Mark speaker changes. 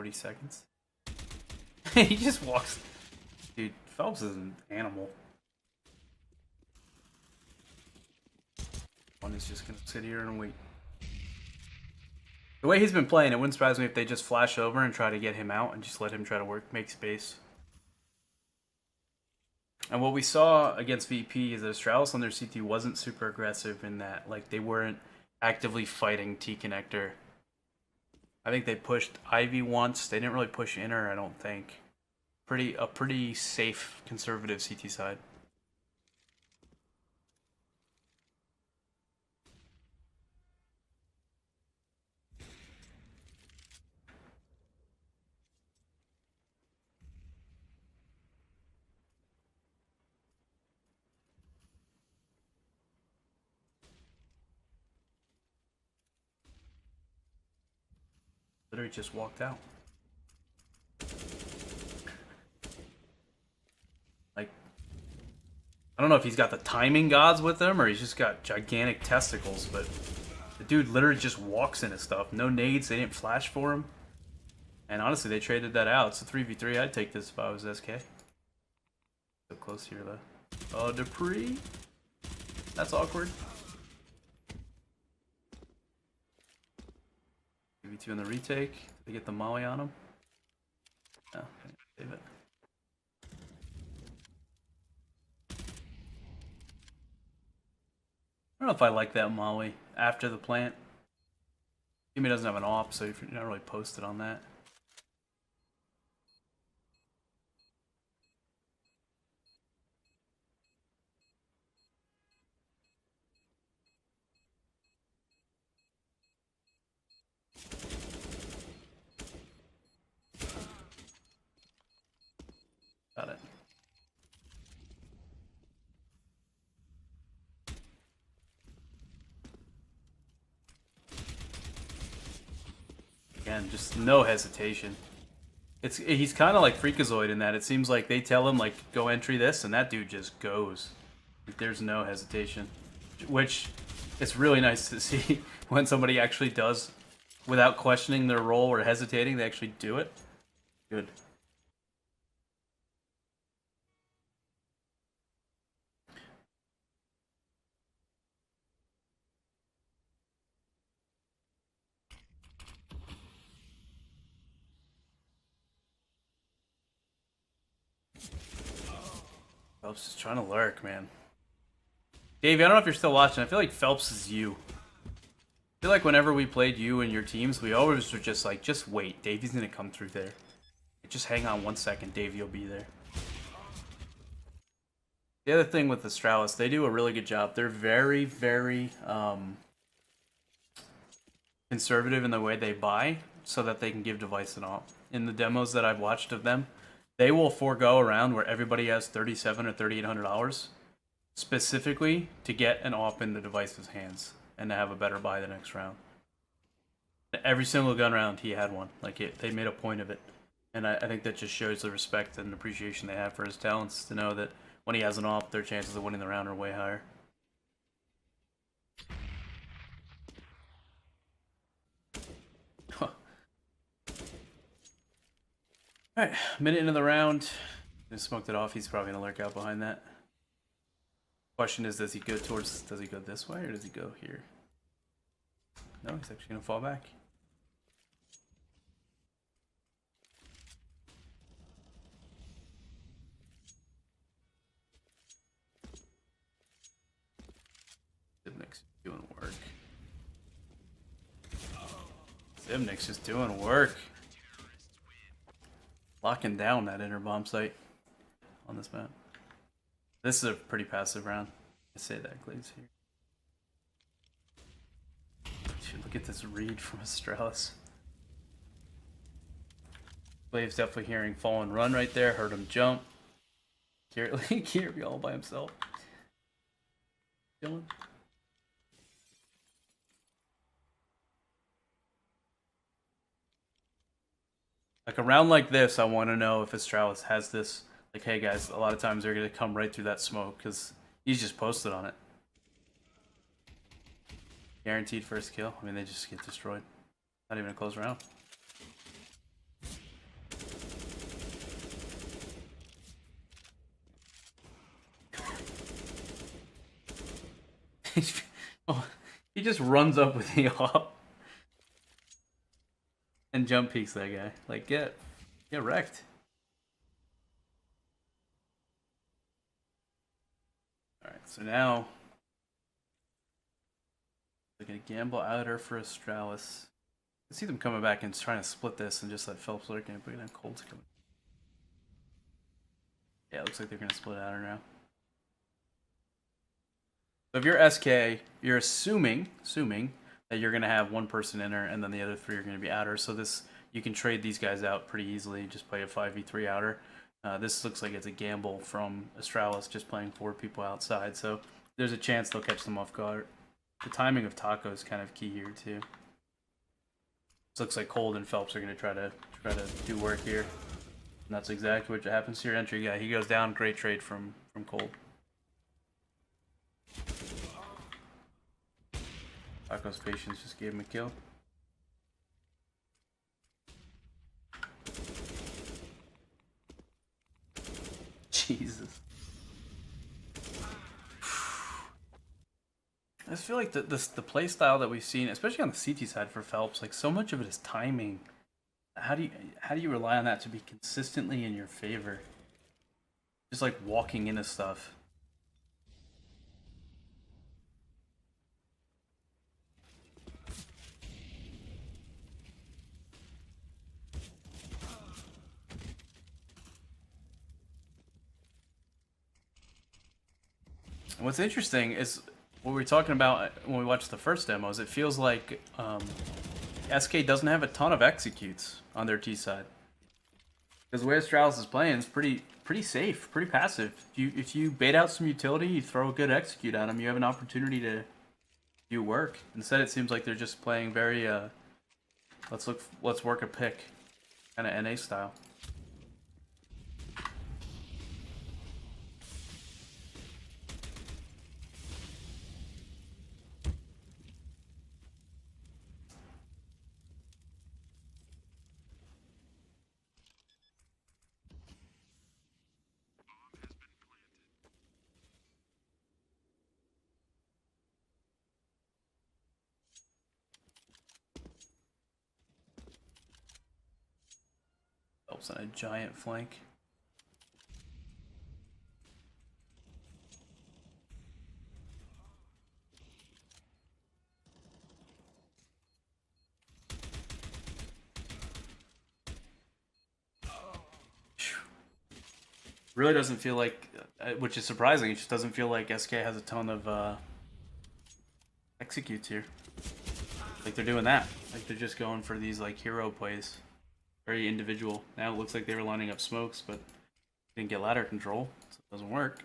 Speaker 1: 40 seconds. He just walks. Dude, Felps is an animal. One is just gonna sit here and wait. The way he's been playing, it wouldn't surprise me if they just flash over and try to get him out and just let him try to make space. And what we saw against VP is that Astralis on their CT wasn't super aggressive in that. Like, they weren't actively fighting T-Connector. I think they pushed Ivy once. They didn't really push Inner, I don't think. A pretty safe, conservative CT side. Literally just walked out. Like, I don't know if he's got the timing gods with him or he's just got gigantic testicles, but the dude literally just walks into stuff. No nades, they didn't flash for him. And honestly, they traded that out. It's a 3v3. I'd take this if I was SK. So close here, though. Oh, Dupree. That's awkward. 3v2 in the retake. They get the molly on him. No, save it. I don't know if I like that molly after the plant. Jimmy doesn't have an op, so you're not really posted on that. Got it. Again, just no hesitation. He's kind of like Freakazoid in that it seems like they tell him like go entry this, and that dude just goes. There's no hesitation, which it's really nice to see when somebody actually does, without questioning their role or hesitating, they actually do it. Good. Phelps is trying to lurk, man. Davey, I don't know if you're still watching. I feel like Phelps is you. I feel like whenever we played you and your teams, we always were just like, just wait. Davey's gonna come through there. Just hang on 1 second. Davey will be there. The other thing with Astralis, they do a really good job. They're very, very conservative in the way they buy so that they can give device and op. In the demos that I've watched of them, they will forego a round where everybody has $3,700 or $3,800 specifically to get an op in the device's hands and to have a better buy the next round. Every single gun round, he had one. Like they made a point of it. And I think that just shows the respect and appreciation they have for his talents to know that when he has an op, their chances of winning the round are way higher. Huh. Alright, minute into the round. Just smoked it off. He's probably going to lurk out behind that. Question is, does he go this way or does he go here? No, he's actually going to fall back. Zimnick's doing work. Zimnick's just doing work. Locking down that inner bomb site on this map. This is a pretty passive round. I say that, Glaze here. Dude, look at this read from Astralis. Glave's definitely hearing fall and run right there. Heard him jump. Kirby all by himself. Dylan. Like a round like this, I want to know if Astralis has this. Like, hey guys, a lot of times they're going to come right through that smoke because he's just posted on it. Guaranteed first kill. I mean, they just get destroyed. Not even a close round. Oh, he just runs up with the op and jump peeks that guy. Like, get wrecked. Alright, so now they're gonna gamble outer for Astralis. I see them coming back and trying to split this and just let Felps lurk in, but then Cold's coming. Yeah, it looks like they're gonna split outer now. So if you're SK, you're assuming that you're gonna have one person inner and then the other three are gonna be outer. So this, you can trade these guys out pretty easily. Just play a 5v3 outer. This looks like it's a gamble from Astralis, just playing 4 people outside. So there's a chance they'll catch them off guard. The timing of Taco is kind of key here too. This looks like Cold and Felps are gonna try to do work here. And that's exactly what happens to your entry guy. He goes down. Great trade from Cold. Taco's patience just gave him a kill. Jesus. I just feel like the play style that we've seen, especially on the CT side for Felps, like so much of it is timing. How do you rely on that to be consistently in your favor? Just like walking into stuff. And what's interesting is what we were talking about when we watched the first demos. It feels like SK doesn't have a ton of executes on their T side. Because the way Astralis is playing is pretty safe, pretty passive. If you bait out some utility, you throw a good execute at them, you have an opportunity to do work. Instead, it seems like they're just playing very let's work a pick kind of NA style. Helps on a giant flank. Really doesn't feel like, which is surprising, it just doesn't feel like SK has a ton of executes here. Like they're doing that. Like they're just going for these like hero plays. Very individual. Now it looks like they were lining up smokes, but didn't get ladder control, so it doesn't work.